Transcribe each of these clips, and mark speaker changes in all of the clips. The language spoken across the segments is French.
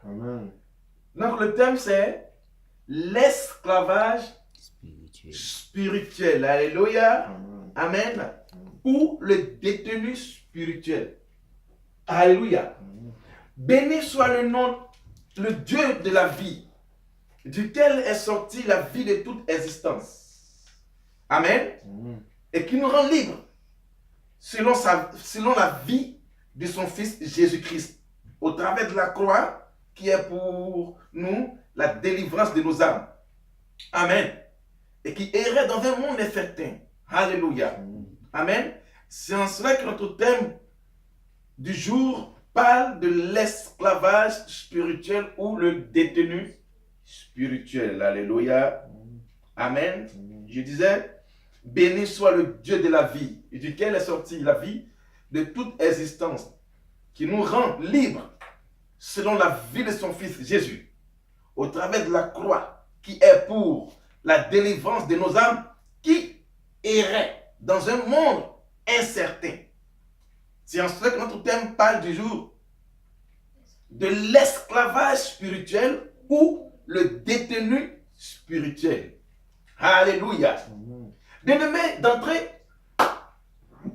Speaker 1: Amen.
Speaker 2: Donc le thème c'est l'esclavage spirituel. Alléluia.
Speaker 1: Amen.
Speaker 2: Amen. Ou le détenu spirituel. Alléluia.
Speaker 1: Amen.
Speaker 2: Béni soit le nom, le Dieu de la vie, duquel est sortie la vie de toute existence. Amen.
Speaker 1: Amen.
Speaker 2: Et qui nous rend libres selon la vie de son Fils Jésus-Christ, au travers de la croix qui est pour nous la délivrance de nos âmes. Amen. Et qui errait dans un monde incertain. Alléluia.
Speaker 1: Amen.
Speaker 2: Amen. C'est en cela que notre thème du jour parle de l'esclavage spirituel ou le détenu spirituel. Alléluia. Amen. Je disais, béni soit le Dieu de la vie, et duquel est sortie la vie de toute existence, qui nous rend libres selon la vie de son Fils Jésus, au travers de la croix, qui est pour la délivrance de nos âmes, qui erraient dans un monde incertain. C'est en cela que notre thème parle du jour de l'esclavage spirituel ou le détenu spirituel. Alléluia.
Speaker 1: Amen.
Speaker 2: Bien-aimé, d'entrée,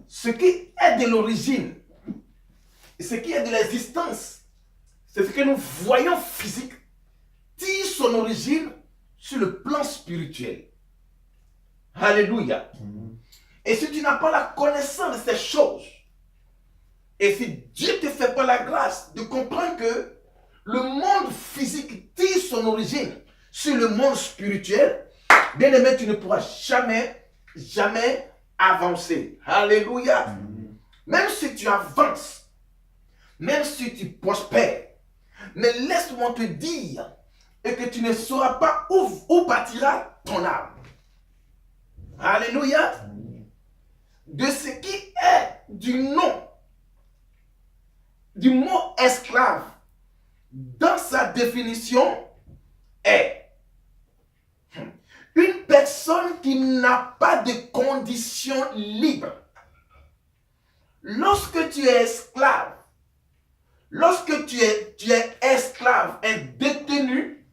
Speaker 2: ce qui est de l'origine, et ce qui est de l'existence, c'est ce que nous voyons physique, tire son origine sur le plan spirituel. Alléluia.
Speaker 1: Amen.
Speaker 2: Et si tu n'as pas la connaissance de ces choses, et si Dieu ne te fait pas la grâce de comprendre que le monde physique tire son origine sur le monde spirituel, bien aimé, tu ne pourras jamais avancer. Alléluia.
Speaker 1: Amen.
Speaker 2: Même si tu avances, même si tu prospères, mais laisse-moi te dire et que tu ne sauras pas où partira ton âme. Alléluia.
Speaker 1: Amen.
Speaker 2: De ce qui est du nom, du mot esclave, dans sa définition, est une personne qui n'a pas de conditions libres. Lorsque tu es esclave, lorsque tu es esclave, un détenu,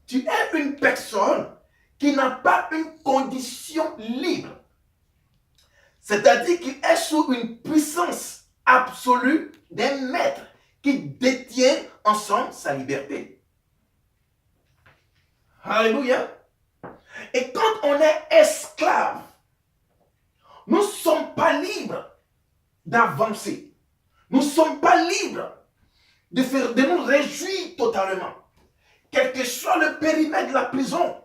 Speaker 2: tu es une personne qui n'a pas une condition libre. C'est-à-dire qu'il est sous une puissance absolue d'un maître qui détient ensemble sa liberté. Alléluia. Et quand on est esclave, nous ne sommes pas libres d'avancer. Nous ne sommes pas libres de nous réjouir totalement. Quel que soit le périmètre de la prison,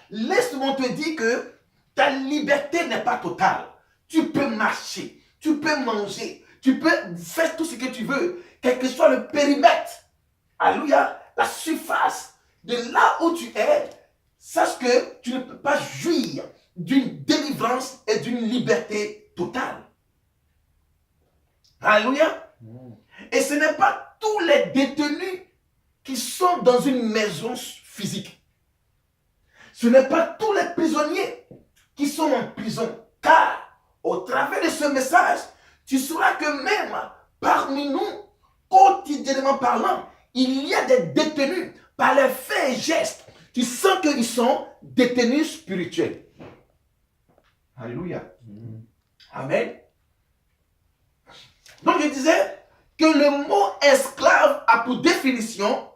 Speaker 2: laisse-moi te dire que ta liberté n'est pas totale. Tu peux marcher, tu peux manger, tu peux faire tout ce que tu veux, quel que soit le périmètre. Alléluia, la surface de là où tu es, sache que tu ne peux pas jouir d'une délivrance et d'une liberté totale. Alléluia. Et ce n'est pas tous les détenus qui sont dans une maison physique. Ce n'est pas tous les prisonniers qui sont en prison. Car au travers de ce message, tu sauras que même parmi nous, quotidiennement parlant, il y a des détenus par les faits et gestes. Tu sens qu'ils sont détenus spirituels. Alléluia. Amen. Donc je disais que le mot esclave a pour définition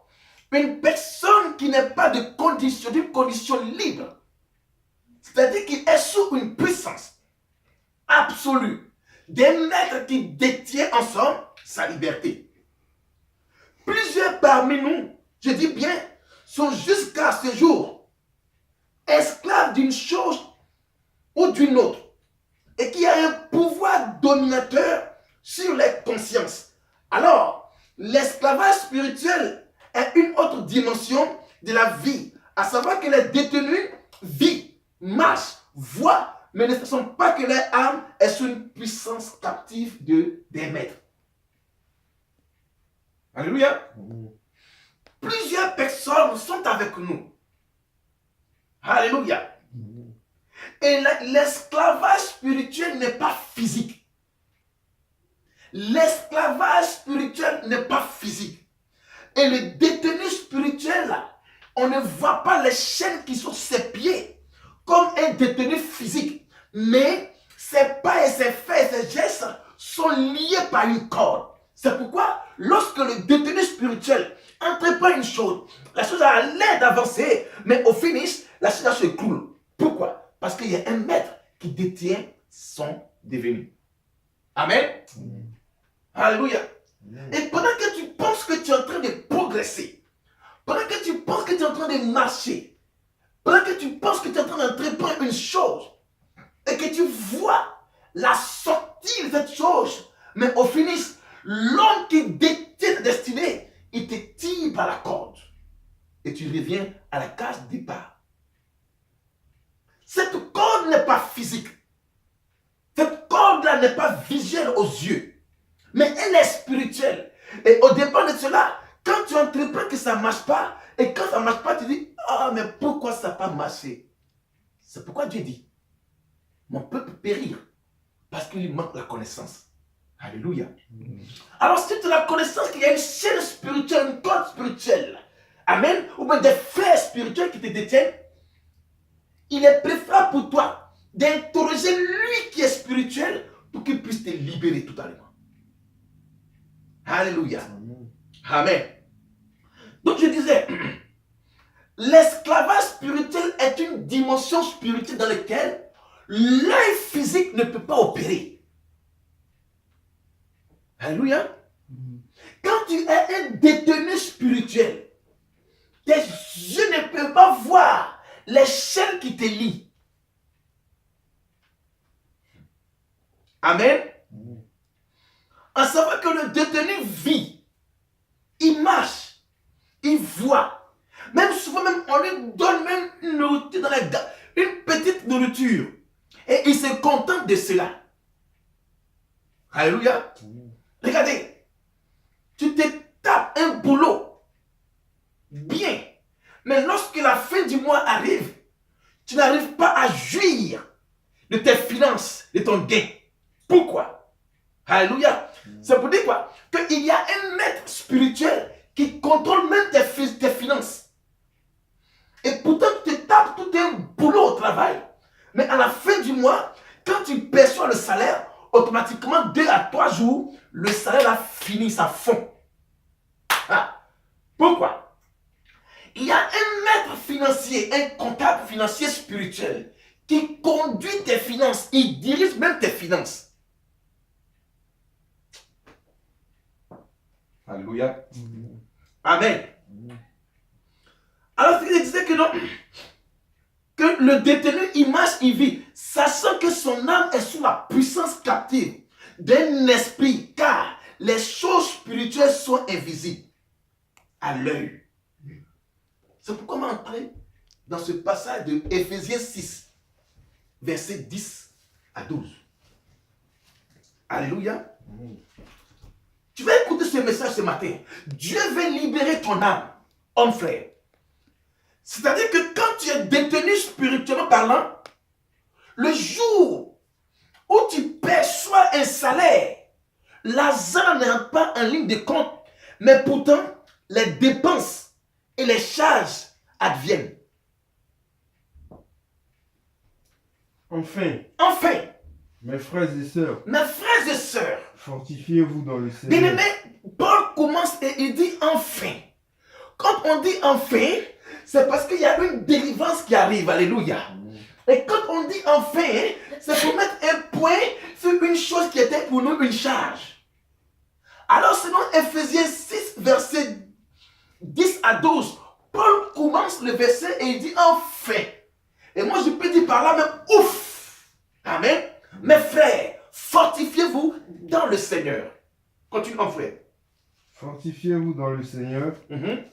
Speaker 2: une personne qui n'est pas d'une condition libre. C'est-à-dire qu'il est sous une puissance absolue des maîtres qui détiennent ensemble sa liberté. Plusieurs parmi nous, je dis bien, sont jusqu'à ce jour esclaves d'une chose ou d'une autre et qui a un pouvoir dominateur sur les consciences. Alors, l'esclavage spirituel est une autre dimension de la vie, à savoir que les détenus vivent, marchent, voient, mais ne sont pas que leur âme est sous une puissance captive des maîtres. Alléluia. Plusieurs personnes sont avec nous. Alléluia. Et l'esclavage spirituel n'est pas physique. L'esclavage spirituel n'est pas physique. Et le détenu spirituel, on ne voit pas les chaînes qui sont sur ses pieds comme un détenu physique. Mais ses pas et ses faits et ses gestes sont liés par une corde. C'est pourquoi, lorsque le détenu spirituel entreprend une chose, la chose a l'air d'avancer, mais au finish, la chose se coule. Pourquoi? Parce qu'il y a un maître qui détient son devenu. Amen. Alléluia. Et pendant que tu penses que tu es en train de progresser, pendant que tu penses que tu es en train de marcher, pendant que tu penses que tu es en train d'entreprendre une chose, et que tu vois la sortie de cette chose, mais au finish, l'homme qui détient ta destinée, il te tire par la corde. Et tu reviens à la case départ. Cette corde n'est pas physique. Cette corde-là n'est pas visuelle aux yeux. Mais elle est spirituelle. Et au départ de cela, quand tu entreprends que ça ne marche pas, et quand ça ne marche pas, tu dis, ah, mais pourquoi ça n'a pas marché? C'est pourquoi Dieu dit, mon peuple périr parce qu'il lui manque la connaissance. Alléluia. Alors si tu as la connaissance qu'il y a une chaîne spirituelle, une corde spirituelle, amen, ou bien des frères spirituels qui te détiennent, il est préférable pour toi d'interroger lui qui est spirituel pour qu'il puisse te libérer totalement. Alléluia. Amen. Donc je disais, l'esclavage spirituel est une dimension spirituelle dans laquelle l'œil physique ne peut pas opérer. Alléluia. Quand tu es un détenu spirituel, tes yeux ne peuvent pas voir les chaînes qui te lient. Amen. En savoir que le détenu vit, il marche, il voit. Même souvent, même, on lui donne même une nourriture dans la garde, une petite nourriture. Et il se contente de cela. Alléluia. Regardez, tu te tapes un boulot bien. Mais lorsque la fin du mois arrive, tu n'arrives pas à jouir de tes finances, de ton gain. Pourquoi? Alléluia. C'est pour dire quoi? Qu'il y a un maître spirituel qui contrôle même tes finances. Et pourtant, tu te tapes tout un boulot au travail. Mais à la fin du mois, quand tu perçois le salaire, automatiquement, 2 à 3 jours, le salaire a fini sa fond. Ah. Pourquoi? Il y a un maître financier, un comptable financier spirituel qui conduit tes finances. Il dirige même tes finances. Alléluia. Amen. Alors, il disait que non, que le détenu, il marche, il vit, sachant que son âme est sous la puissance captive d'un esprit, car les choses spirituelles sont invisibles à l'œil. C'est pourquoi on va entrer dans ce passage de Éphésiens 6, versets 10 à 12. Alléluia. Tu vas écouter ce message ce matin. Dieu veut libérer ton âme, homme frère. C'est-à-dire que quand tu es détenu spirituellement parlant, le jour où tu perçois un salaire, l'argent n'entre pas en ligne de compte, mais pourtant, les dépenses et les charges adviennent.
Speaker 1: Enfin, mes frères et sœurs, fortifiez-vous dans le Seigneur.
Speaker 2: Bien-aimé, Paul commence et il dit enfin. Quand on dit enfin, c'est parce qu'il y a une délivrance qui arrive. Alléluia. Et quand on dit enfin, c'est pour mettre un point sur une chose qui était pour nous une charge. Alors selon Éphésiens 6, verset 10 à 12, Paul commence le verset et il dit enfin. Et moi je peux dire par là même ouf. Amen. Mes frères, fortifiez-vous dans le Seigneur. Continue en frère.
Speaker 1: Fortifiez-vous dans le Seigneur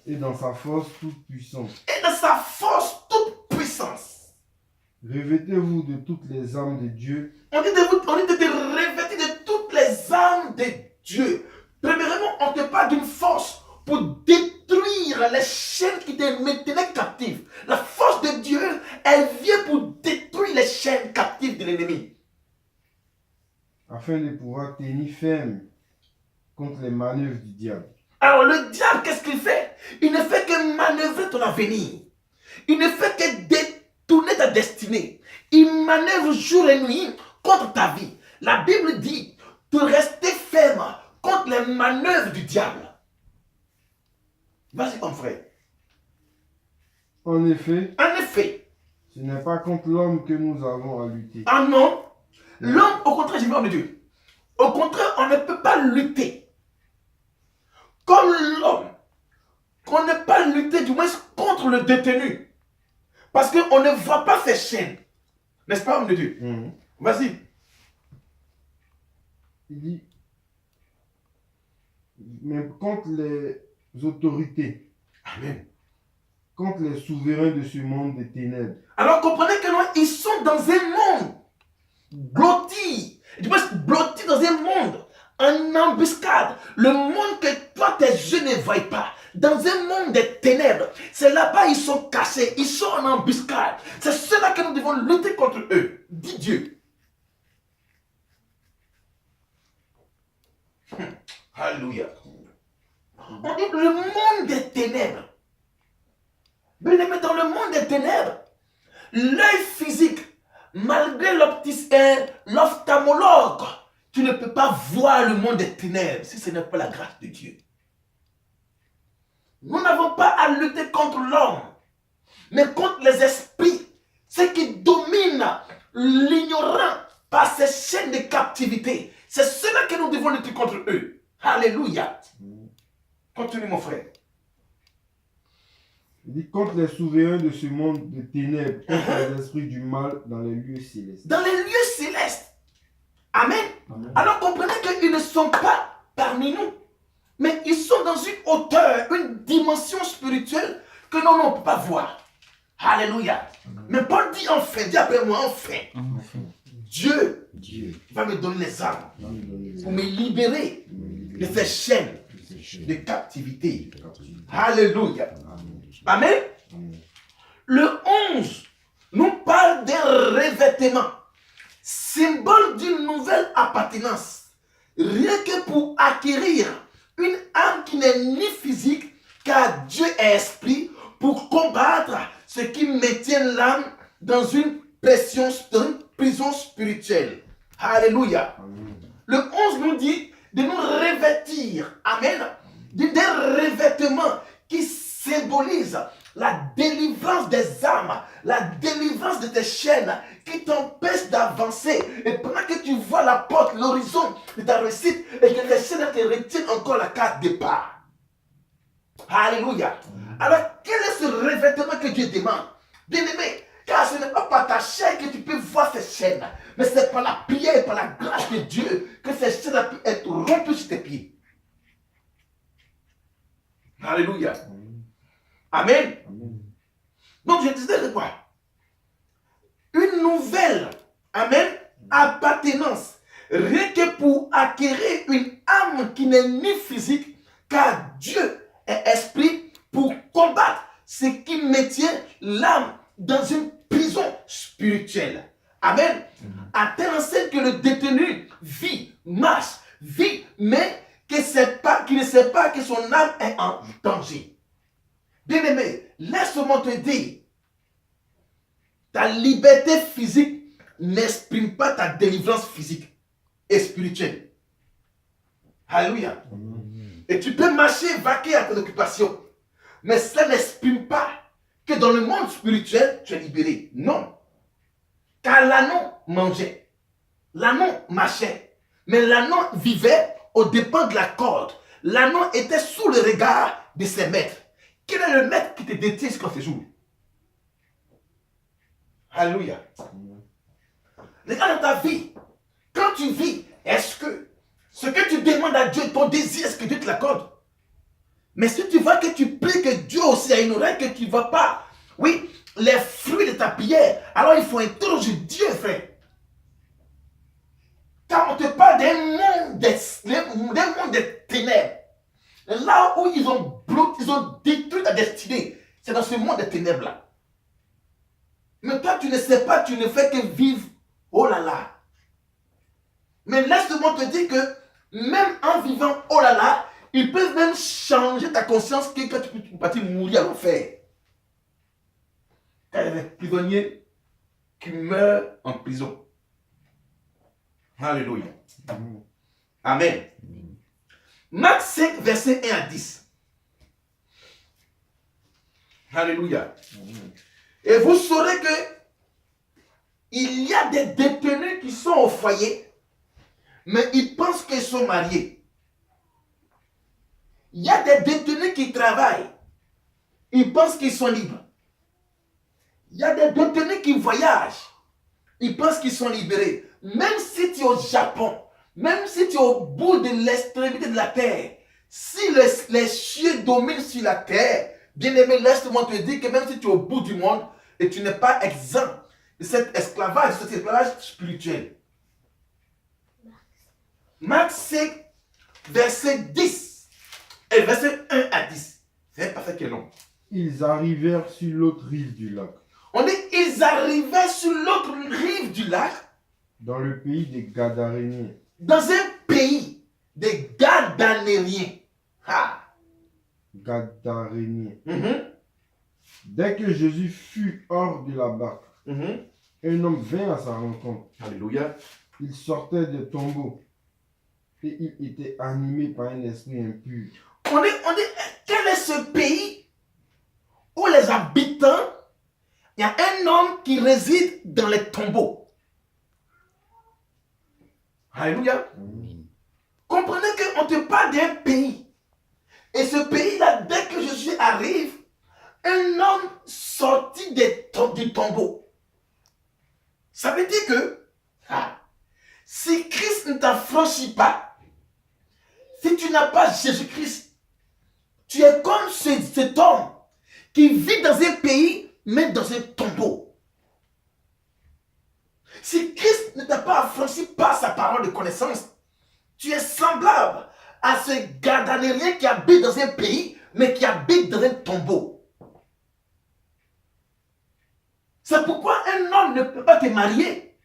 Speaker 1: et dans sa force toute puissante.
Speaker 2: Et dans sa force toute puissance.
Speaker 1: Revêtez-vous de toutes les armes de Dieu.
Speaker 2: On dit de te revêtir de toutes les armes de Dieu. Premièrement, on te parle d'une force pour détruire les chaînes qui te maintenaient captif. La force de Dieu, elle vient pour détruire les chaînes captives de l'ennemi.
Speaker 1: Afin de pouvoir tenir ferme contre les manœuvres du diable.
Speaker 2: Alors le diable, qu'est-ce qu'il fait? Il ne fait que manœuvrer ton avenir. Il ne fait que détourner ta destinée. Il manœuvre jour et nuit contre ta vie. La Bible dit de rester ferme contre les manœuvres du diable. Vas-y, mon frère.
Speaker 1: En effet,
Speaker 2: Ce
Speaker 1: n'est pas contre l'homme que nous avons à lutter.
Speaker 2: Ah non. L'homme, au contraire, j'ai vu de Dieu. Au contraire, on ne peut pas lutter. Comme l'homme, qu'on ne peut pas lutter du moins contre le détenu. Parce qu'on ne voit pas ses chaînes. N'est-ce pas, homme de Dieu? Vas-y.
Speaker 1: Il dit, mais contre les autorités,
Speaker 2: Amen.
Speaker 1: contre les souverains de ce monde des ténèbres.
Speaker 2: Alors comprenez que non, ils sont dans un monde blotti. Du moins, blotti dans un monde en embuscade. Le monde que toi, tes yeux ne voient pas. Dans un monde des ténèbres. C'est là-bas ils sont cachés. Ils sont en embuscade. C'est cela que nous devons lutter contre eux. Dit Dieu. Alléluia. On dit le monde des ténèbres. Mais dans le monde des ténèbres, l'œil physique, malgré l'ophtalmologue, tu ne peux pas voir le monde des ténèbres si ce n'est pas la grâce de Dieu. Nous n'avons pas à lutter contre l'homme, mais contre les esprits, ceux qui dominent l'ignorant par ces chaînes de captivité. C'est cela que nous devons lutter contre eux. Alléluia. Continue, mon frère.
Speaker 1: Il dit contre les souverains de ce monde de ténèbres, contre les esprits du mal dans les lieux célestes.
Speaker 2: Dans les lieux célestes. Amen. Alors comprenez qu'ils ne sont pas parmi nous, mais ils sont dans une hauteur, une dimension spirituelle que nous ne pouvons pas voir. Alléluia. Mais Paul dit enfin, dis après moi enfin. Dieu va me donner les armes pour me libérer de ces chaînes de captivité. Alléluia. Amen. Le 11 nous parle d'un revêtement, symbole d'une nouvelle appartenance, rien que pour acquérir une âme qui n'est ni physique, car Dieu est esprit, pour combattre ce qui maintient l'âme dans une prison spirituelle. Alléluia. Le 11 nous dit de nous revêtir, amen, d'un revêtement qui symbolise la délivrance des âmes, la délivrance de tes chaînes qui t'empêchent d'avancer. Et pendant que tu vois la porte, l'horizon de ta réussite et que les chaînes te retiennent encore la carte départ. Alléluia. Alors, quel est ce revêtement que Dieu demande? Bien-aimé, car ce n'est pas par ta chair que tu peux voir ces chaînes, mais c'est par la prière et par la grâce de Dieu que ces chaînes peuvent être rompues sur tes pieds. Alléluia. Amen. Donc je disais de quoi? Une nouvelle, amen, appartenance, rien que pour acquérir une âme qui n'est ni physique, car Dieu est esprit, pour combattre ce qui maintient l'âme dans une prison spirituelle. Amen. À telle enseigne que le détenu vit, marche, vit, mais qui ne sait pas que son âme est en danger. Bien-aimé, laisse-moi te dire, ta liberté physique n'exprime pas ta délivrance physique et spirituelle. Alléluia. Et tu peux marcher, vaquer à tes occupations, mais cela n'exprime pas que dans le monde spirituel, tu es libéré. Non. Car l'agneau mangeait, l'agneau marchait, mais l'agneau vivait aux dépens de la corde. L'agneau était sous le regard de ses maîtres. Quel est le maître qui te détient jusqu'à ce jour? Alléluia. Regarde dans ta vie. Quand tu vis, est-ce que ce que tu demandes à Dieu, ton désir, est-ce que Dieu te l'accorde? Mais si tu vois que tu pries que Dieu aussi a une oreille, que tu ne vois pas, oui, les fruits de ta prière, alors il faut interroger Dieu, frère. Car on te parle d'un monde des ténèbres. Là où ils ont détruit ta destinée, c'est dans ce monde des ténèbres-là. Mais toi, tu ne sais pas, tu ne fais que vivre. Oh là là. Mais laisse-moi te dire que même en vivant oh là là, Ils peuvent même changer ta conscience que quand tu peux partir mourir à l'enfer. Car il y a des prisonniers qui meurent en prison. Alléluia. Amen. Marc 5, verset 1 à 10. Alléluia. Et vous saurez que il y a des détenus qui sont au foyer, mais ils pensent qu'ils sont mariés. Il y a des détenus qui travaillent, ils pensent qu'ils sont libres. Il y a des détenus qui voyagent, ils pensent qu'ils sont libérés. Même si tu es au Japon, même si tu es au bout de l'extrémité de la terre, si les cieux dominent sur la terre, bien aimé, laisse-moi te dire que même si tu es au bout du monde, et tu n'es pas exempt de cet esclavage spirituel. Marc 5, verset 10 et verset 1 à 10. C'est un passage qui est long.
Speaker 1: Ils arrivèrent sur l'autre rive du lac,
Speaker 2: On dit, ils arrivaient sur l'autre rive du lac,
Speaker 1: dans le pays des Gadaréniens.
Speaker 2: dans un pays des Gadanéens. Ah.
Speaker 1: Gadaréniens.
Speaker 2: Mhm,
Speaker 1: Dès que Jésus fut hors de la barque,
Speaker 2: mhm.
Speaker 1: un homme vint à sa rencontre.
Speaker 2: Alléluia.
Speaker 1: Il sortait des tombeaux et il était animé par un esprit impur.
Speaker 2: On dit, quel est ce pays où les habitants, il y a un homme qui réside dans les tombeaux. Alléluia. Comprenez qu'on te parle d'un pays. Et ce pays-là, dès que Jésus arrive, un homme sorti du tombeau. Ça veut dire que si Christ ne t'affranchit pas, si tu n'as pas Jésus-Christ, tu es comme cet homme qui vit dans un pays, mais dans un tombeau. Si Christ ne t'a pas affranchi par sa parole de connaissance, tu es semblable à ce Gadanérien qui habite dans un pays, mais qui habite dans un tombeau. C'est pourquoi un homme ne peut pas te marier.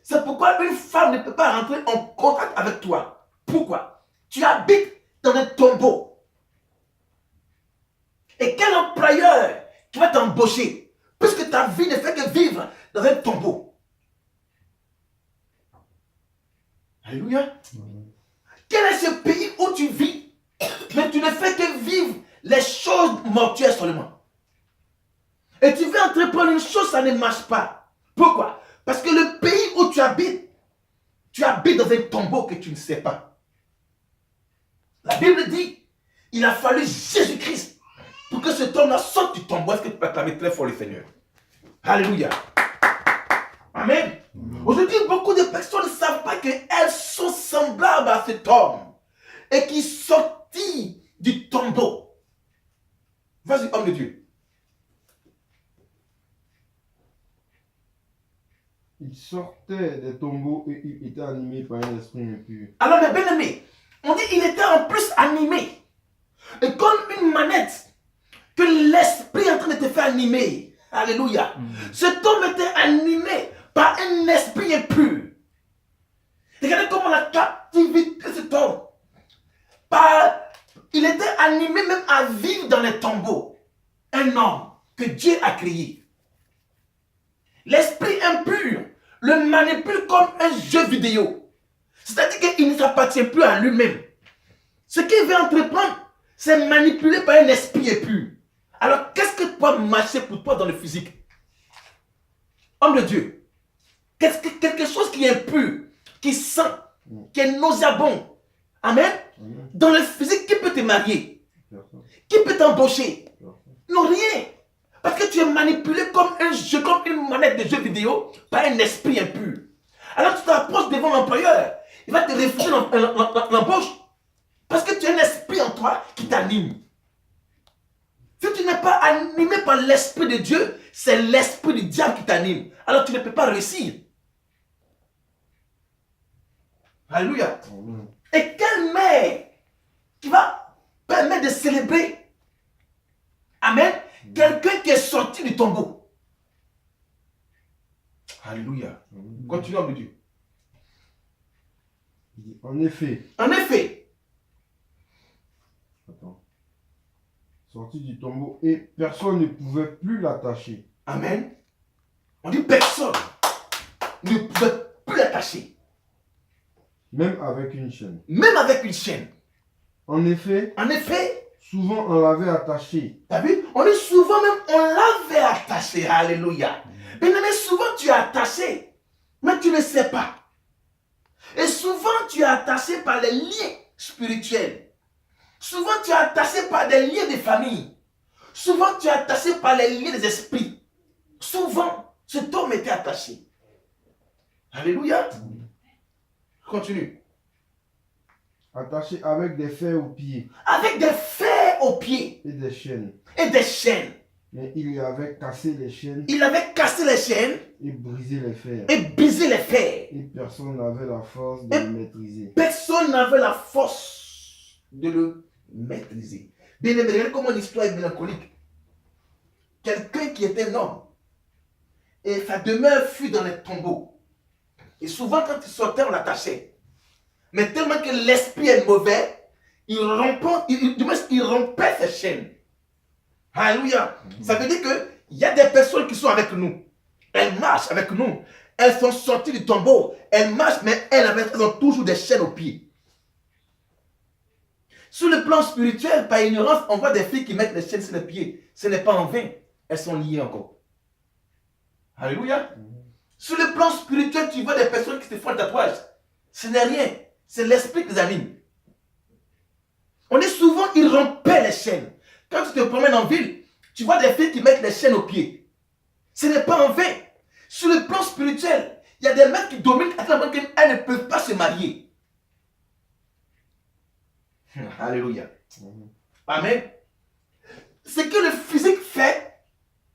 Speaker 2: C'est pourquoi une femme ne peut pas rentrer en contact avec toi. Pourquoi? Tu habites dans un tombeau. Et quel employeur qui va t'embaucher, puisque ta vie ne fait que vivre dans un tombeau? Alléluia. Quel est ce pays où tu vis, mais tu ne fais que vivre les choses mortuaires seulement? Et tu veux entreprendre une chose, ça ne marche pas. Pourquoi? Parce que le pays où tu habites dans un tombeau que tu ne sais pas. La Bible dit, il a fallu Jésus-Christ pour que cet homme-là sorte du tombeau. Est-ce que tu peux acclamer très fort le Seigneur? Alléluia. Amen. Aujourd'hui, beaucoup de personnes ne savent pas qu'elles sont semblables à cet homme et qui sortit du tombeau. Vas-y, homme de Dieu.
Speaker 1: Il sortait des tombeaux et il était animé par un esprit impur.
Speaker 2: Alors, mes bien-aimés, on dit qu'il était en plus animé. Et comme une manette, que l'esprit est en train de te faire animer. Alléluia. Cet homme était animé par un esprit impur. Regardez comment la captivité de cet homme. Il était animé même à vivre dans les tombeaux. Un homme que Dieu a créé. L'esprit impur le manipule comme un jeu vidéo. C'est-à-dire qu'il ne s'appartient plus à lui-même. Ce qu'il veut entreprendre, c'est manipuler par un esprit impur. Alors, qu'est-ce que peut marcher pour toi dans le physique? Homme de Dieu, quelque chose qui est impur, qui sent, qui est nauséabond. Amen. Dans le physique, qui peut te marier? Qui peut t'embaucher? Non, rien. Parce que tu es manipulé comme un jeu, comme une manette de jeu vidéo par un esprit impur. Alors tu t'approches devant l'employeur, il va te refuser l'embauche parce que tu as un esprit en toi qui t'anime. Si tu n'es pas animé par l'esprit de Dieu, c'est l'esprit du diable qui t'anime. Alors tu ne peux pas réussir. Alléluia. Et quelle mère qui va permettre de célébrer, amen, quelqu'un qui est sorti du tombeau? Alléluia. Continue, homme de Dieu.
Speaker 1: En effet,
Speaker 2: En effet,
Speaker 1: sorti du tombeau et personne ne pouvait plus l'attacher.
Speaker 2: Amen. On dit personne ne pouvait plus l'attacher.
Speaker 1: Même avec une chaîne.
Speaker 2: Même avec une chaîne.
Speaker 1: En effet, souvent on l'avait attaché.
Speaker 2: T'as vu? On dit souvent même, on l'avait attaché. Alléluia. Bien aimé, souvent tu es attaché, mais tu ne sais pas. Et souvent tu es attaché par les liens spirituels. Souvent tu es attaché par des liens de famille. Souvent tu es attaché par les liens des esprits. Souvent, cet homme était attaché. Alléluia. Continue.
Speaker 1: Attaché avec des fers aux pieds.
Speaker 2: Avec des fers aux pieds.
Speaker 1: Et des chaînes.
Speaker 2: Et des chaînes.
Speaker 1: Mais il avait cassé les chaînes.
Speaker 2: Il avait cassé les chaînes.
Speaker 1: Et brisé les fers.
Speaker 2: Et brisé les fers.
Speaker 1: Et personne n'avait la force de le maîtriser.
Speaker 2: Personne n'avait la force de le maîtriser. Bien aimé, regardez comment l'histoire est mélancolique. Quelqu'un qui était un homme. Et sa demeure fut dans les tombeaux. Et souvent quand il sortait, on l'attachait. Mais tellement que l'esprit est mauvais, il rompait ses chaînes. Alléluia. Ça veut dire qu'il y a des personnes qui sont avec nous. Elles marchent avec nous. Elles sont sorties du tombeau. Elles marchent, mais elles ont toujours des chaînes aux pieds. Sur le plan spirituel, par ignorance, on voit des filles qui mettent les chaînes sur les pieds. Ce n'est pas en vain. Elles sont liées encore. Alléluia. Sur le plan spirituel, tu vois des personnes qui se font un tatouage. Ce n'est rien. C'est l'esprit qui les anime. On est souvent, ils rompaient les chaînes. Quand tu te promènes en ville, tu vois des filles qui mettent les chaînes aux pieds. Ce n'est pas en vain. Sur le plan spirituel, il y a des mecs qui dominent à tel point qu'elles ne peuvent pas se marier. Alléluia. Amen. Ce que le physique fait,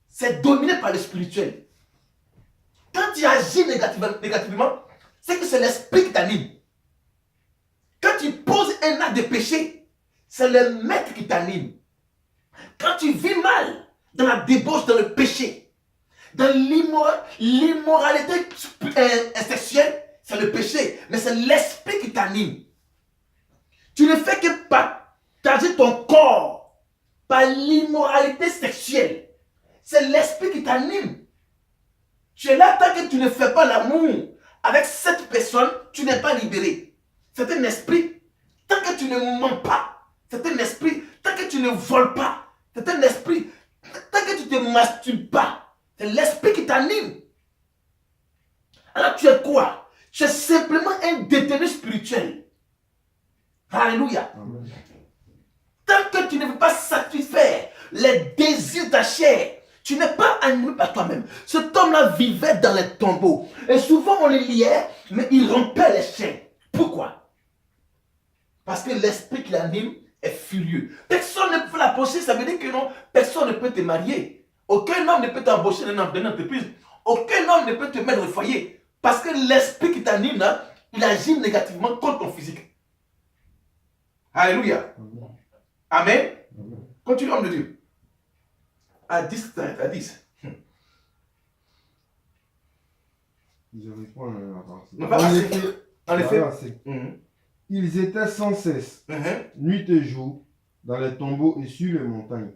Speaker 2: c'est dominé par le spirituel. Quand tu agis négativement, c'est que c'est l'esprit qui t'anime. Quand tu poses un acte de péché, c'est le maître qui t'anime. Quand tu vis mal, dans la débauche, dans le péché, dans l'immoralité sexuelle, c'est le péché, mais c'est l'esprit qui t'anime. Tu ne fais que partager ton corps par l'immoralité sexuelle. C'est l'esprit qui t'anime. Tu es là tant que tu ne fais pas l'amour avec cette personne, tu n'es pas libéré. C'est un esprit. Tant que tu ne mens pas, c'est un esprit. Tant que tu ne voles pas, c'est un esprit. Tant que tu ne te masturbes pas, c'est l'esprit qui t'anime. Alors tu es quoi? Tu es simplement un détenu spirituel. Alléluia.
Speaker 1: Amen.
Speaker 2: Tant que tu ne veux pas satisfaire les désirs de ta chair, tu n'es pas animé par toi-même. Cet homme-là vivait dans les tombeaux. Et souvent on les liait, mais il rompait les chaînes. Pourquoi? Parce que l'esprit qui l'anime est furieux. Personne ne peut l'approcher, ça veut dire que non, personne ne peut te marier. Aucun homme ne peut t'embaucher dans une entreprise. Aucun homme ne peut te mettre au foyer. Parce que l'esprit qui t'anime, là, il agit négativement contre ton physique. Alléluia. Amen. Continue, homme de Dieu. À 10.
Speaker 1: Je réponds à la partie.
Speaker 2: Non, pas assez. En effet.
Speaker 1: Voilà, ils étaient sans cesse, nuit et jour, dans les tombeaux et sur les montagnes.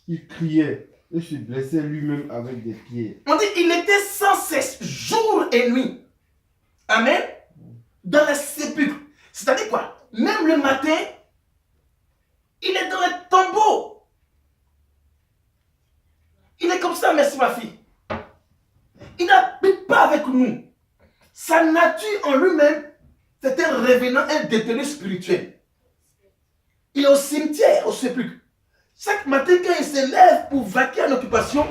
Speaker 1: Il criait et se blessait lui-même avec des pierres.
Speaker 2: On dit il était sans cesse, jour et nuit. Amen. Dans les sépulcres. C'est-à-dire quoi? Même le matin, il est dans les tombeaux. Il est comme ça, merci ma fille. Il n'habite pas avec nous. Sa nature en lui-même, c'est un revenant, un détenu spirituel. Il est au cimetière, au sépulcre. Chaque matin, quand il se lève pour vaquer à l'occupation,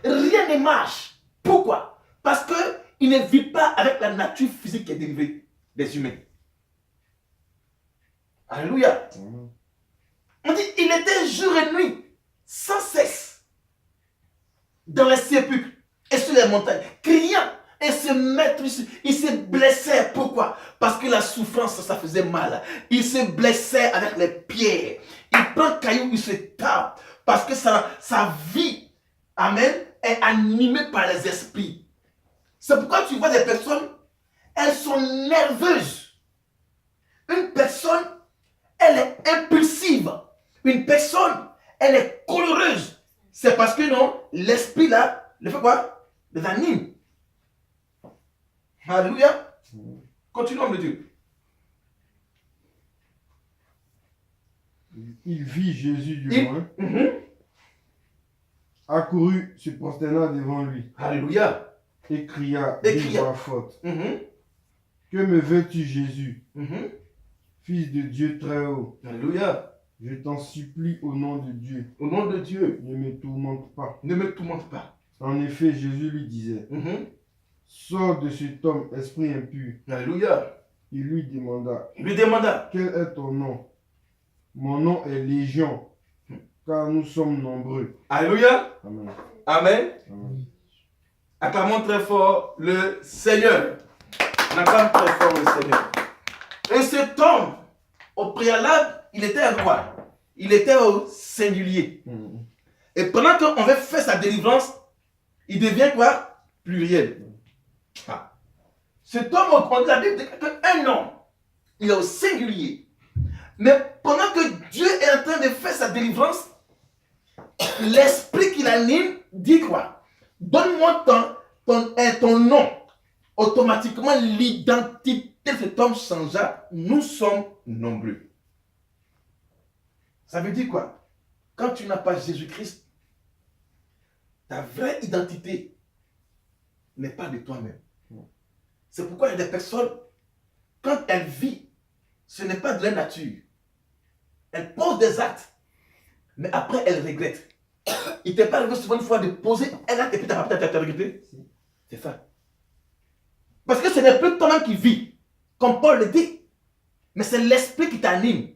Speaker 2: rien ne marche. Pourquoi? Parce qu'il ne vit pas avec la nature physique qui est dérivée des humains. Alléluia. On dit, il était jour et nuit, sans cesse, dans les sépulcres et sur les montagnes, criant et se mettre, il se blessait. Pourquoi? Parce que la souffrance, ça faisait mal. Il se blessait avec les pierres. Il prend un caillou, il se tape. Parce que sa vie, amen, est animée par les esprits. C'est pourquoi tu vois des personnes, elles sont nerveuses. Une personne, elle est impulsive. Une personne, elle est coloureuse. C'est parce que non, l'esprit là, le fait quoi? Les anime. Alléluia. Continuons de Dieu.
Speaker 1: Il vit Jésus du loin, accourut, se prosterna devant lui.
Speaker 2: Alléluia.
Speaker 1: Et cria d'une voix forte. Que me veux-tu, Jésus, Fils de Dieu très haut?
Speaker 2: Alléluia.
Speaker 1: Je t'en supplie au nom de Dieu.
Speaker 2: Au nom de Dieu.
Speaker 1: Ne me tourmente pas.
Speaker 2: Ne me tourmente pas.
Speaker 1: En effet, Jésus lui disait, sors de cet homme, esprit impur.
Speaker 2: Alléluia.
Speaker 1: Il lui demanda,
Speaker 2: Quel
Speaker 1: est ton nom? Mon nom est Légion, car nous sommes nombreux.
Speaker 2: Alléluia.
Speaker 1: Amen.
Speaker 2: Amen.
Speaker 1: Amen.
Speaker 2: Acclamons très fort le Seigneur. On acclame très fort le Seigneur. Et cet homme, au préalable, il était un quoi? Il était au singulier. Et pendant qu'on veut faire sa délivrance, il devient quoi? Pluriel. Ah. Cet homme, on dit la Bible dit qu'un homme, il est au singulier. Mais pendant que Dieu est en train de faire sa délivrance, l'esprit qui l'anime dit quoi? Donne-moi ton nom. Automatiquement, l'identité de cet homme changea. Nous sommes nombreux. Ça veut dire quoi? Quand tu n'as pas Jésus-Christ, ta vraie identité n'est pas de toi-même. C'est pourquoi il y a des personnes, quand elles vivent, ce n'est pas de leur nature. Elles posent des actes, mais après elles regrettent. Il t'est pas arrivé souvent une fois de poser un acte et puis tu n'as pas regretté? C'est ça. Parce que ce n'est plus toi-même qui vis, comme Paul le dit, mais c'est l'esprit qui t'anime.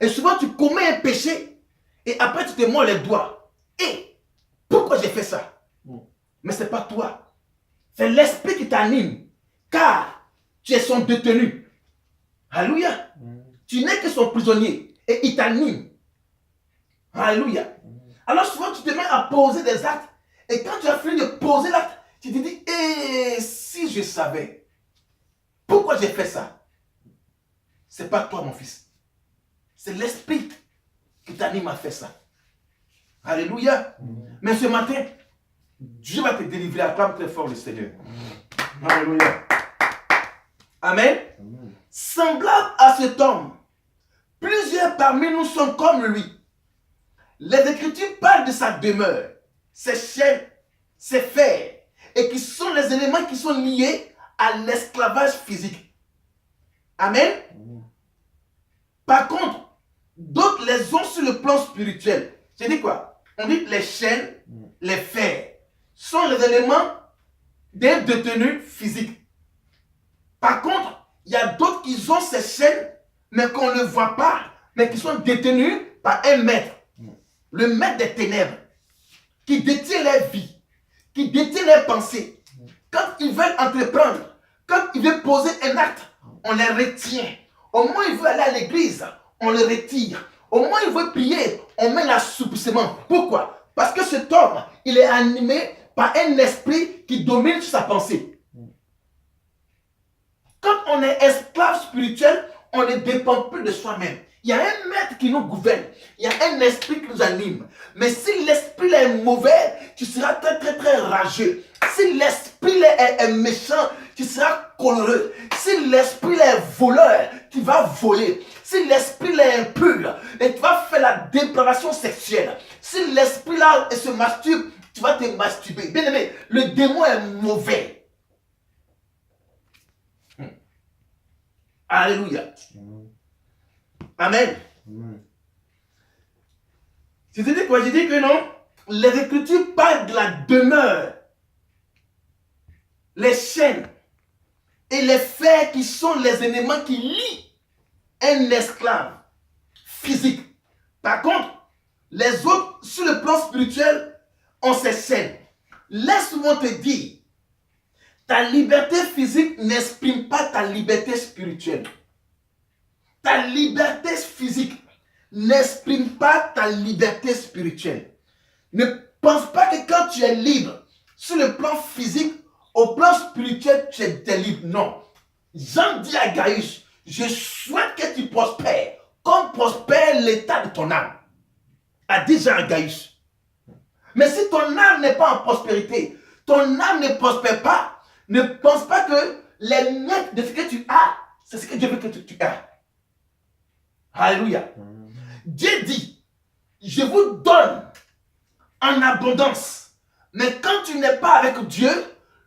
Speaker 2: Et souvent tu commets un péché et après tu te mords les doigts. Et pourquoi j'ai fait ça? Mais ce n'est pas toi. C'est l'esprit qui t'anime. Car tu es son détenu. Alléluia. Tu n'es que son prisonnier et il t'anime. Alléluia. Alors souvent tu te mets à poser des actes et quand tu as fini de poser l'acte, tu te dis, et si je savais pourquoi j'ai fait ça? Ce n'est pas toi mon fils. C'est l'esprit qui t'anime à faire ça. Alléluia. Mais ce matin, Dieu va te délivrer. Acclame très fort le Seigneur. Alléluia. Amen. Semblable à cet homme, plusieurs parmi nous sont comme lui. Les Écritures parlent de sa demeure, ses chaînes, ses fers, et qui sont les éléments qui sont liés à l'esclavage physique. Amen. Par contre, d'autres les ont sur le plan spirituel. C'est dit quoi? On dit les chaînes, les fers, sont les éléments des détenus physiques. Par contre, il y a d'autres qui ont ces chaînes, mais qu'on ne voit pas, mais qui sont détenus par un maître. Le maître des ténèbres, qui détient leur vie, qui détient leurs pensées. Quand ils veulent entreprendre, quand ils veulent poser un acte, on les retient. Au moins ils veulent aller à l'église, on les retire. Au moins ils veulent prier, on met l'assouplissement. Pourquoi? Parce que cet homme, il est animé par un esprit qui domine sa pensée. Quand on est esclave spirituel, on ne dépend plus de soi-même. Il y a un maître qui nous gouverne. Il y a un esprit qui nous anime. Mais si l'esprit est mauvais, tu seras très très très rageux. Si l'esprit est méchant, tu seras coloreux. Si l'esprit est voleur, tu vas voler. Si l'esprit est impur, tu vas faire la dépravation sexuelle. Si l'esprit là se masturbe, tu vas te masturber. Bien aimé, le démon est mauvais. Alléluia. Amen. C'est-à-dire quoi? J'ai dit que non, les Écritures parlent de la demeure, les chaînes et les fers qui sont les éléments qui lient un esclave physique. Par contre, les autres, sur le plan spirituel, ont ces chaînes. Laisse-moi te dire, ta liberté physique n'exprime pas ta liberté spirituelle. Ta liberté physique n'exprime pas ta liberté spirituelle. Ne pense pas que quand tu es libre sur le plan physique, au plan spirituel, tu es libre. Non. Jean dit à Gaius, je souhaite que tu prospères, comme prospère l'état de ton âme. a déjà un Gaius. Mais si ton âme n'est pas en prospérité, ton âme ne prospère pas, ne pense pas que les miettes de ce que tu as, c'est ce que Dieu veut que tu as. Alléluia. Dieu dit, je vous donne en abondance. Mais quand tu n'es pas avec Dieu,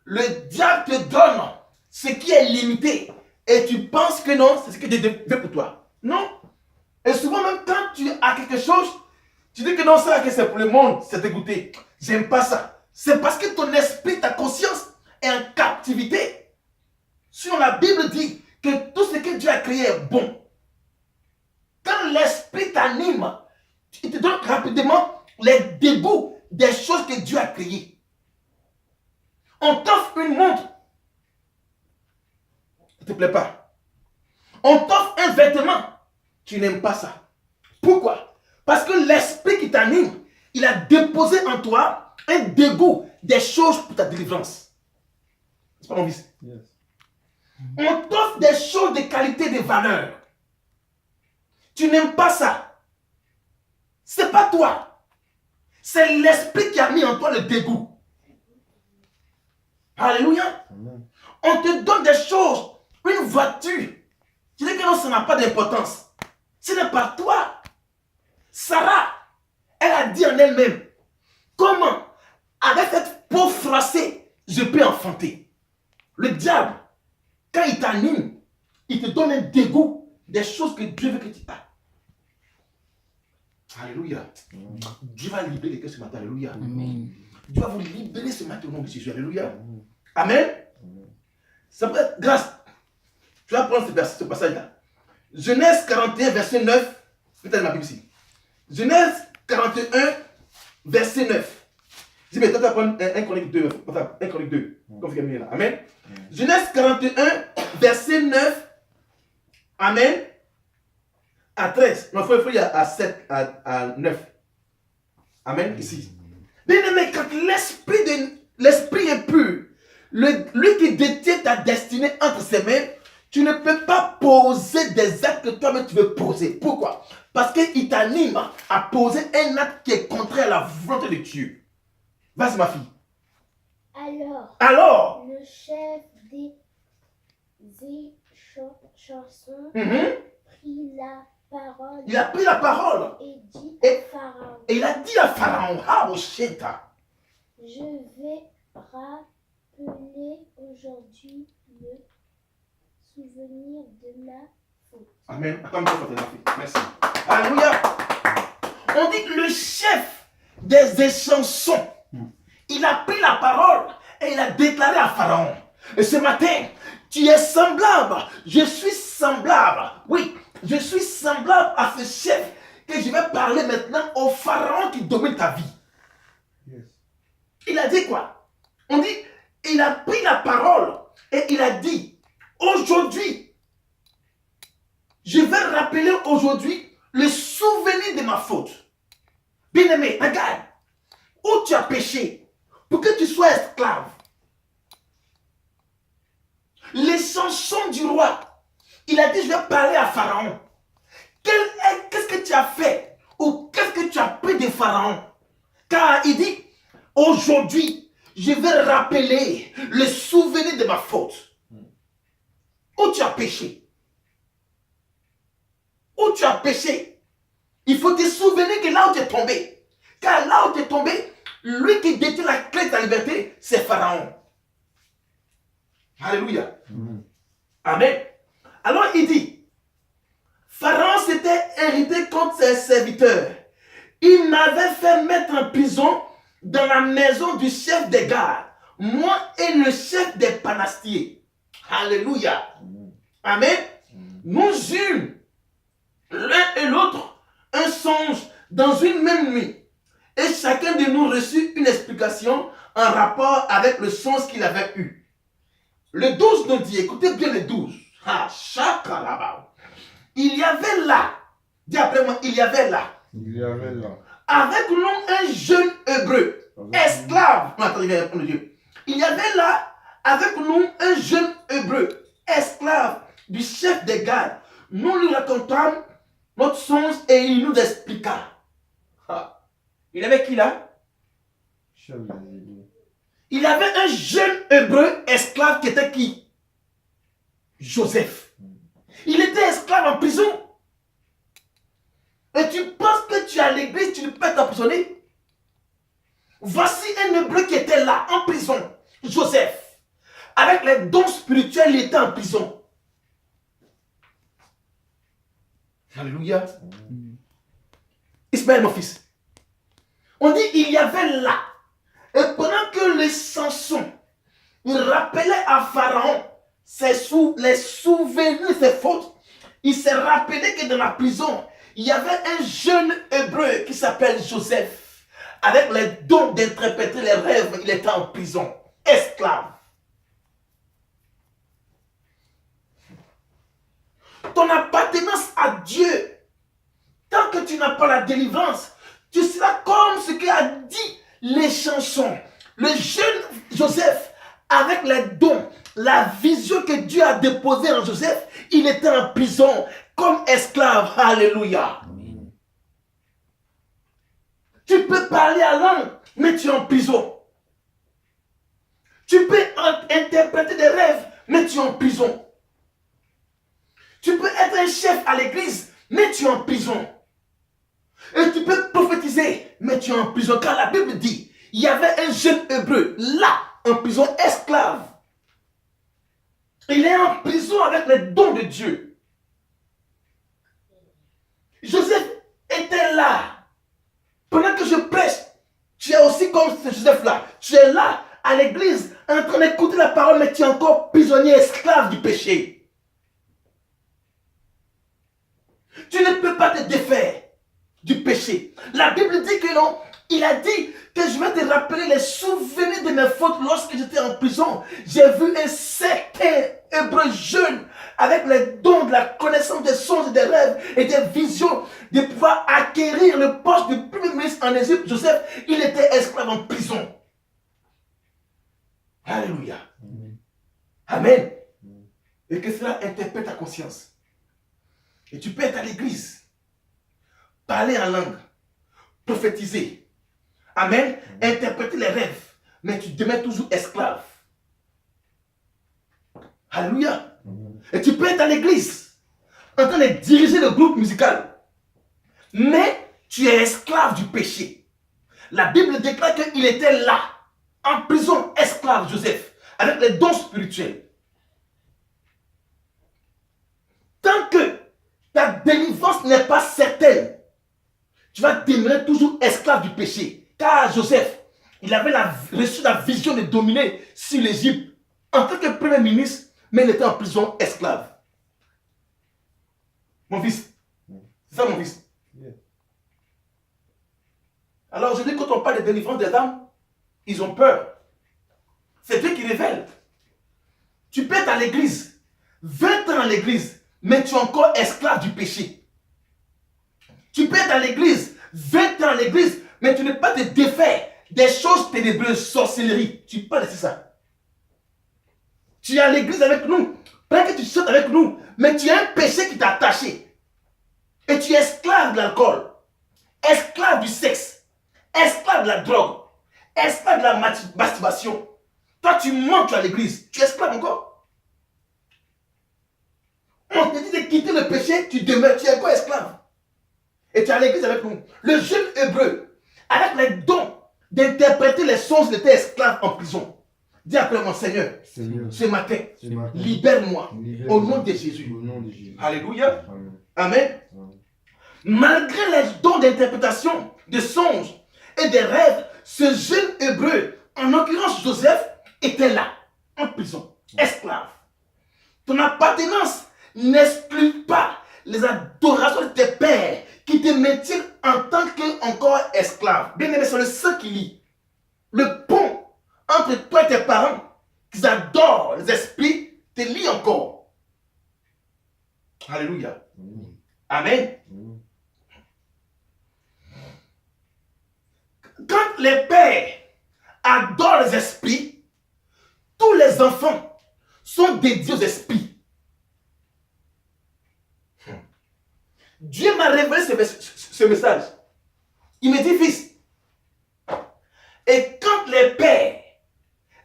Speaker 2: le diable te donne ce qui est limité. Et tu penses que non, c'est ce que Dieu veut pour toi. Non. Et souvent même quand tu as quelque chose, tu dis que non, ça que c'est pour le monde, c'est dégoûté. J'aime pas ça. C'est parce que ton esprit, ta conscience est en captivité. Sur la Bible dit que tout ce que Dieu a créé est bon. Quand l'esprit t'anime, il te donne rapidement les dégoûts des choses que Dieu a créées. On t'offre une montre, ça ne te plaît pas. On t'offre un vêtement, tu n'aimes pas ça. Pourquoi? Parce que l'esprit qui t'anime, il a déposé en toi un dégoût des choses pour ta délivrance. C'est pas mon fils.
Speaker 1: Yes.
Speaker 2: On t'offre des choses de qualité, de valeur. Tu n'aimes pas ça. C'est pas toi. C'est l'esprit qui a mis en toi le dégoût. Alléluia.
Speaker 1: Amen.
Speaker 2: On te donne des choses, une voiture. Tu dis que non, ça n'a pas d'importance. Ce n'est pas toi. Sarah, elle a dit en elle-même, comment, avec cette peau froissée, je peux enfanter. Le diable, quand il t'anime, il te donne un dégoût des choses que Dieu veut que tu aies. Alléluia. Dieu va libérer les cœurs ce matin. Alléluia.
Speaker 3: Amen.
Speaker 2: Dieu va vous libérer ce matin au nom de Jésus. Alléluia. Amen. Ça peut être grâce. Tu vas prendre ce passage-là. Genèse 41, verset 9. Peut-être ma Bible ici. Genèse 41, verset 9. Je dis, mais toi, tu vas prendre 1 Chronique 2. 1 Chronique 2. Comme vous là. Amen. Genèse 41, verset 9. Amen. À 13. Non, il faut y à 7, à 9. Amen. Ici. Bien aimé, quand l'esprit est pur, lui qui détient ta destinée entre ses mains, tu ne peux pas poser des actes que toi-même tu veux poser. Pourquoi? Parce qu'il t'anime à poser un acte qui est contraire à la volonté de Dieu. Vas-y ma fille. Alors,
Speaker 4: le chef des chansons prit la parole
Speaker 2: il a pris la parole
Speaker 4: et dit
Speaker 2: Et-
Speaker 4: à Pharaon,
Speaker 2: et il a dit à Pharaon, ah oh shit,
Speaker 4: je vais rappeler aujourd'hui le souvenir de ma faute.
Speaker 2: Amen. Attends, merci. Alléluia. On dit que le chef des échansons, il a pris la parole et il a déclaré à Pharaon. Et ce matin, tu es semblable. Je suis semblable. Oui, je suis semblable à ce chef que je vais parler maintenant au Pharaon qui domine ta vie.
Speaker 1: Yes.
Speaker 2: Il a dit quoi? On dit, il a pris la parole et il a dit, aujourd'hui, je vais rappeler aujourd'hui le souvenir de ma faute. Bien-aimé, regarde, où tu as péché pour que tu sois esclave. Les chansons du roi, il a dit, je vais parler à Pharaon. Qu'est-ce que tu as fait ou qu'est-ce que tu as pris de Pharaon? Car il dit, aujourd'hui, je vais rappeler le souvenir de ma faute. Où tu as péché? Où tu as péché? Il faut te souvenir que là où tu es tombé. Car là où tu es tombé, lui qui détient la clé de ta liberté, c'est Pharaon. Alléluia. Amen. Alors il dit, Pharaon s'était irrité contre ses serviteurs. Il m'avait fait mettre en prison dans la maison du chef des gardes, moi et le chef des panastiers. Alléluia. Amen. Nous eûmes l'un et l'autre un songe dans une même nuit. Et chacun de nous reçut une explication en rapport avec le sens qu'il avait eu. Le 12 nous dit, écoutez bien le 12. Ah, chakalaba. Il y avait là, dis après moi, il y avait là,
Speaker 1: Il y avait là.
Speaker 2: avec nous un jeune hébreu, esclave. Non, attendez, viens répondre Dieu. Il y avait là, avec nous un jeune hébreu, esclave du chef des gardes. Nous lui racontâmes notre songe et il nous expliqua. Ah. Il avait qui là?
Speaker 1: Chef des Hébreux.
Speaker 2: Il avait un jeune hébreu esclave qui était qui? Joseph. Il était esclave en prison. Et tu penses que tu es à l'église, tu ne peux pas t'emprisonner? Voici un hébreu qui était là, en prison. Joseph. Avec les dons spirituels, il était en prison. Alléluia. Ismaël, mon fils. On dit il y avait là. Et pendant que les Samson, il rappelait à Pharaon les souvenirs, ses fautes, il s'est rappelé que dans la prison, il y avait un jeune hébreu qui s'appelle Joseph. Avec les dons d'interpréter les rêves, il était en prison, esclave. Ton appartenance à Dieu, tant que tu n'as pas la délivrance, tu seras comme ce qu'a dit les chansons. Le jeune Joseph, avec les dons, la vision que Dieu a déposée en Joseph, il était en prison comme esclave. Alléluia. Amen. Tu peux parler à langue, mais tu es en prison. Tu peux interpréter des rêves, mais tu es en prison. Tu peux être un chef à l'église, mais tu es en prison. Et tu peux prophétiser, mais tu es en prison. Car la Bible dit, il y avait un jeune hébreu, là, en prison, esclave. Il est en prison avec les dons de Dieu. Joseph était là. Pendant que je prêche, tu es aussi comme ce Joseph-là. Tu es là, à l'église, en train d'écouter la parole, mais tu es encore prisonnier, esclave du péché. Tu ne peux pas te défaire du péché. La Bible dit que non. Il a dit que je vais te rappeler les souvenirs de mes fautes lorsque j'étais en prison. J'ai vu un certain hébreu jeune avec les dons de la connaissance des songes et des rêves et des visions de pouvoir acquérir le poste de premier ministre en Égypte. Joseph, il était esclave en prison. Alléluia. Amen. Et que cela interpelle ta conscience. Et tu peux être à l'église, parler en langue, prophétiser. Amen. Interpréter les rêves. Mais tu demeures toujours esclave. Alléluia. Et tu peux être à l'église, en train de diriger le groupe musical. Mais tu es esclave du péché. La Bible déclare qu'il était là, en prison, esclave, Joseph, avec les dons spirituels. Tant que ta délivrance n'est pas certaine, tu vas demeurer toujours esclave du péché. Car Joseph, il avait reçu la vision de dominer sur l'Égypte en tant que premier ministre, mais il était en prison esclave. Mon fils, c'est ça mon fils. Alors je dis, quand on parle de délivrance des âmes, ils ont peur. C'est Dieu qui révèle. Tu peux être à l'église, 20 ans à l'église, mais tu es encore esclave du péché. Tu peux être à l'église, 20 ans à l'église, mais tu ne peux pas te défaire des choses ténébreuses, sorcellerie. Tu ne peux pas laisser ça. Tu es à l'église avec nous, pas que tu sautes avec nous, mais tu as un péché qui t'a attaché. Et tu es esclave de l'alcool, esclave du sexe, esclave de la drogue, esclave de la masturbation. Toi, tu manques à l'église, tu es esclave encore. On te dit de quitter le péché, tu demeures, tu es encore esclave. Et tu es à l'église avec nous. Le jeune hébreu, avec les dons d'interpréter les songes, il était esclave en prison. Dis après mon Seigneur, ce matin, libère-moi au nom de Jésus. Alléluia. Amen. Malgré les dons d'interprétation, de songes et des rêves, ce jeune hébreu, en l'occurrence Joseph, était là, en prison, esclave. Ton appartenance n'exclut pas les adorations de tes pères qui te maintiennent en tant qu'encore esclave. Bien aimé, c'est le sang qui lie. Le pont entre toi et tes parents, qu'ils adorent les esprits, te lie encore. Alléluia. Amen. Quand les pères adorent les esprits, tous les enfants sont dédiés aux esprits. Dieu m'a révélé ce message. Il me dit, fils, Et quand les pères,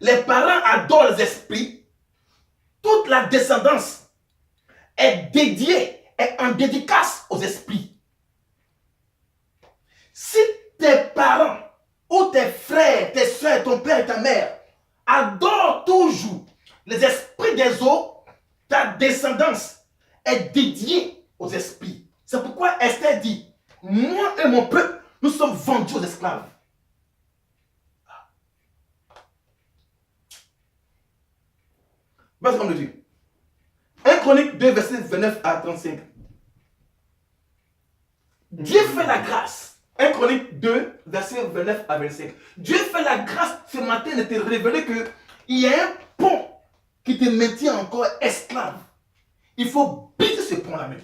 Speaker 2: les parents adorent les esprits, toute la descendance est dédiée, est en dédicace aux esprits. Si tes parents ou tes frères, tes soeurs, ton père et ta mère adorent toujours les esprits des autres, ta descendance est dédiée aux esprits. C'est pourquoi Esther dit, moi et mon peuple, nous sommes vendus aux esclaves. Vas-y, comme le dit. 1 Chronique 2, verset 29 à 35. Dieu fait la grâce. 1 Chronique 2, verset 29 à 25. Dieu fait la grâce ce matin de te révéler qu'il y a un pont qui te maintient encore esclave. Il faut briser ce pont-là même.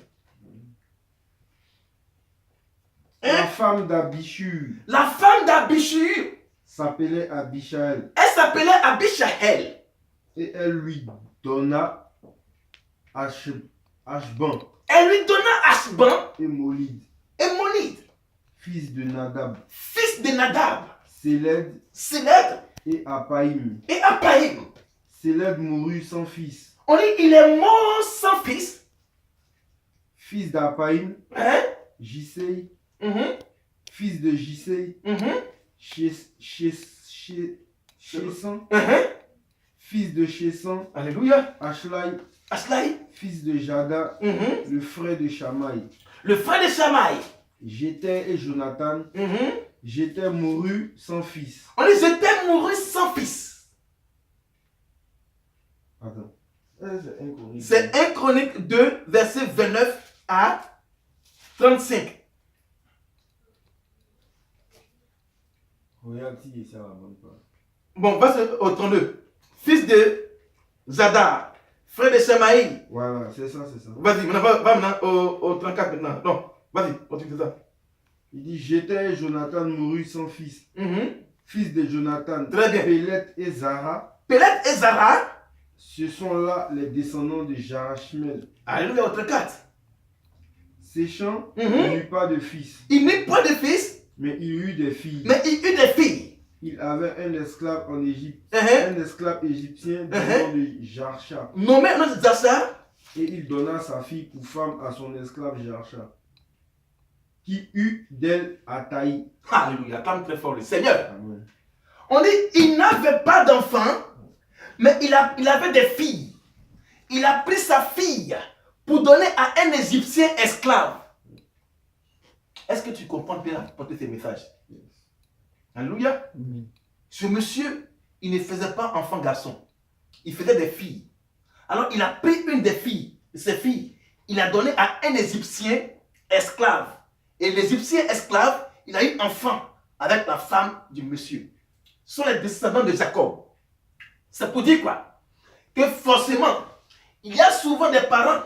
Speaker 1: La femme d'Abishur
Speaker 2: La femme d'Abishur,
Speaker 1: s'appelait Abishaël
Speaker 2: elle s'appelait Abishaël.
Speaker 1: et elle lui donna Ashban
Speaker 2: Elle lui donna Ashban
Speaker 1: et Molid,
Speaker 2: et Molid,
Speaker 1: fils de Nadab,
Speaker 2: fils de Nadab,
Speaker 1: Séled
Speaker 2: Séled
Speaker 1: et Apaïm.
Speaker 2: et Apaïm.
Speaker 1: Séled mourut sans fils.
Speaker 2: On dit il est mort sans fils.
Speaker 1: Fils d'Apaïm,
Speaker 2: Hein?
Speaker 1: Jisei,
Speaker 2: Mhm,
Speaker 1: fils de Jisei,
Speaker 2: mhm,
Speaker 1: Chésan,
Speaker 2: mhm.
Speaker 1: fils de Chésan,
Speaker 2: Alléluia.
Speaker 1: Ashlai,
Speaker 2: Aslai,
Speaker 1: fils de Jada,
Speaker 2: mhm.
Speaker 1: le frère de Shamaï.
Speaker 2: Le frère de Shamaï.
Speaker 1: J'étais et Jonathan,
Speaker 2: Mhm.
Speaker 1: j'étais mouru sans fils.
Speaker 2: On dit j'étais mouru sans fils.
Speaker 1: Attends.
Speaker 2: C'est 1 Chronique 2, verset 29 à 35.
Speaker 1: Regarde si ça va bonne part.
Speaker 2: Bon, va au 32. Fils de Zadar, frère de Shamaï.
Speaker 1: Voilà, c'est ça, c'est ça.
Speaker 2: Vas-y, va maintenant au 34 maintenant. Non, vas-y, continue ça.
Speaker 1: Il dit, j'étais et Jonathan mouru sans fils.
Speaker 2: Mhm.
Speaker 1: Fils de Jonathan,
Speaker 2: Très bien.
Speaker 1: Pélet et Zara,
Speaker 2: Pélet et Zara.
Speaker 1: ce sont là les descendants de Jarachmel.
Speaker 2: Alléluia, au 34.
Speaker 1: Séchant,
Speaker 2: Mhm.
Speaker 1: il n'eut pas de fils,
Speaker 2: Il n'eut pas de fils,
Speaker 1: mais il eut des filles.
Speaker 2: mais il eut des filles.
Speaker 1: Il avait un esclave en Égypte,
Speaker 2: Mhm.
Speaker 1: un esclave égyptien du nom de Jarcha.
Speaker 2: Nommé notre Zacha.
Speaker 1: Et il donna sa fille pour femme à son esclave Jarcha, qui eut d'elle Ataï.
Speaker 2: Alléluia, clame très fort le Seigneur.
Speaker 1: Amen.
Speaker 2: On dit, il n'avait pas d'enfant, mais il avait des filles. Il a pris sa fille pour donner à un Égyptien esclave. Est-ce que tu comprends bien porter ces messages? Alléluia. Ce monsieur, il ne faisait pas enfant-garçon. Il faisait des filles. Alors, il a pris une des filles, ses filles, il a donné à un Égyptien esclave. Et l'Égyptien esclave, il a eu enfant avec la femme du monsieur. Ce sont les descendants de Jacob. C'est pour dire quoi? Que forcément, il y a souvent des parents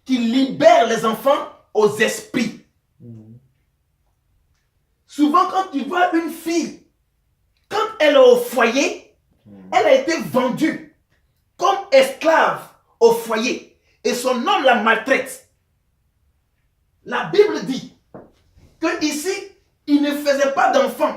Speaker 2: qui libèrent les enfants aux esprits. Souvent, quand tu vois une fille, quand elle est au foyer, elle a été vendue comme esclave au foyer. Et son homme la maltraite. La Bible dit que ici, il ne faisait pas d'enfant,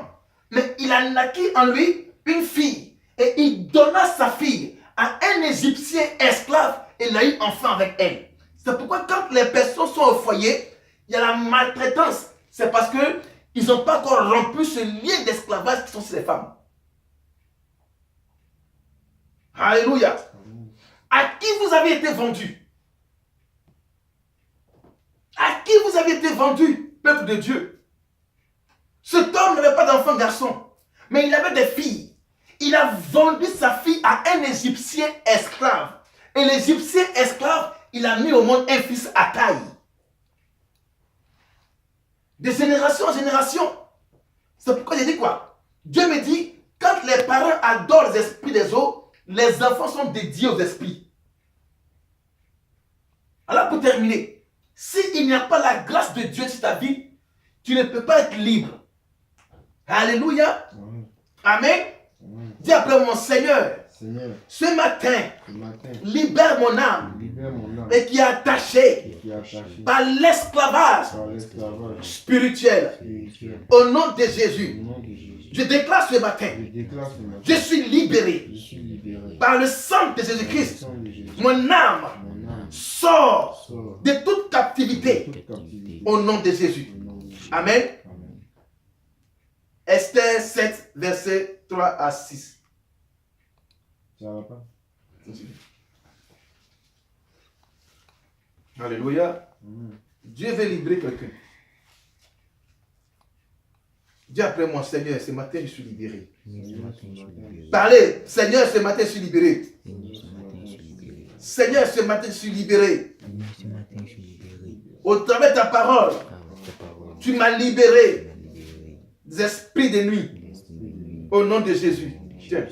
Speaker 2: mais il a naquit en lui une fille. Et il donna sa fille à un Égyptien esclave et il a eu enfant avec elle. C'est pourquoi quand les personnes sont au foyer, il y a la maltraitance. C'est parce que ils n'ont pas encore rompu ce lien d'esclavage qui sont sur les femmes. Alléluia. À qui vous avez été vendu? À qui vous avez été vendu, peuple de Dieu? Cet homme n'avait pas d'enfant garçon, mais il avait des filles. Il a vendu sa fille à un Égyptien esclave. Et l'Égyptien esclave, il a mis au monde un fils à taille. De génération en génération. C'est pourquoi j'ai dit quoi? Dieu me dit, quand les parents adorent les esprits des autres, les enfants sont dédiés aux esprits. Alors pour terminer, s'il n'y a pas la grâce de Dieu sur ta vie, tu ne peux pas être libre. Alléluia. Amen. Dis après mon Seigneur,
Speaker 1: Seigneur,
Speaker 2: ce matin,
Speaker 1: libère
Speaker 2: mon âme
Speaker 1: mon âme
Speaker 2: et qui est attachée
Speaker 1: qui est attachée
Speaker 2: par l'esclavage
Speaker 1: par l'esclavage
Speaker 2: spirituel.
Speaker 1: spirituel.
Speaker 2: Au nom de
Speaker 1: Au
Speaker 2: Jésus,
Speaker 1: nom de Jésus,
Speaker 2: Je déclare ce matin,
Speaker 1: Je déclare ce matin.
Speaker 2: je suis libéré
Speaker 1: Je suis libéré.
Speaker 2: par le sang de Jésus-Christ.
Speaker 1: Sang de Jésus.
Speaker 2: Mon âme
Speaker 1: Mon âme
Speaker 2: sort
Speaker 1: sort
Speaker 2: de toute captivité
Speaker 1: de toute captivité.
Speaker 2: au nom de Jésus.
Speaker 1: Au nom de Jésus.
Speaker 2: Amen.
Speaker 1: Amen.
Speaker 2: Esther 7, versets 3 à 6.
Speaker 1: Ça va pas?
Speaker 2: Alléluia.
Speaker 1: Amen.
Speaker 2: Dieu veut libérer quelqu'un. Dis après moi, Seigneur, ce matin je suis libéré. Parlez, Seigneur, ce matin je suis libéré. Seigneur, ce matin je suis libéré. Au travers de ta parole, tu m'as libéré des esprits de nuit. Au nom de Jésus. Tiens.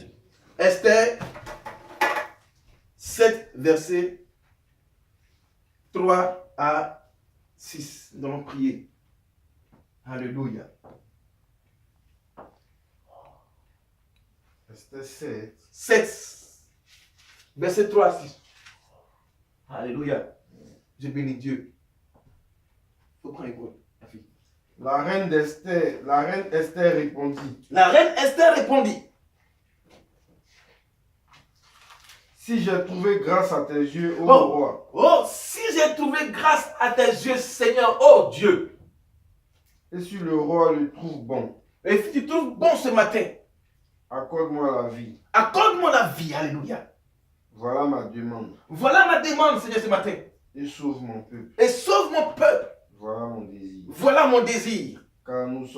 Speaker 2: Esther 7, versets 3 à 6. Nous allons prier. Alléluia.
Speaker 1: Esther 7.
Speaker 2: 7, verset 3 à 6. Alléluia. Je bénis Dieu. Il faut prendre écoute, la fille.
Speaker 1: La reine Esther répondit.
Speaker 2: La reine Esther répondit.
Speaker 1: Si j'ai trouvé grâce à tes yeux, ô
Speaker 2: Oh.
Speaker 1: roi,
Speaker 2: Oh, si j'ai trouvé grâce à tes yeux, Seigneur, oh Dieu,
Speaker 1: et si le roi le trouve bon,
Speaker 2: et si tu trouves bon ce matin,
Speaker 1: accorde-moi la vie.
Speaker 2: accorde-moi la vie. Alléluia.
Speaker 1: Voilà ma demande.
Speaker 2: Voilà ma demande, Seigneur, ce matin.
Speaker 1: Et sauve mon peuple.
Speaker 2: Et sauve mon peuple.
Speaker 1: Voilà mon désir.
Speaker 2: Voilà mon désir.
Speaker 1: Car nous sommes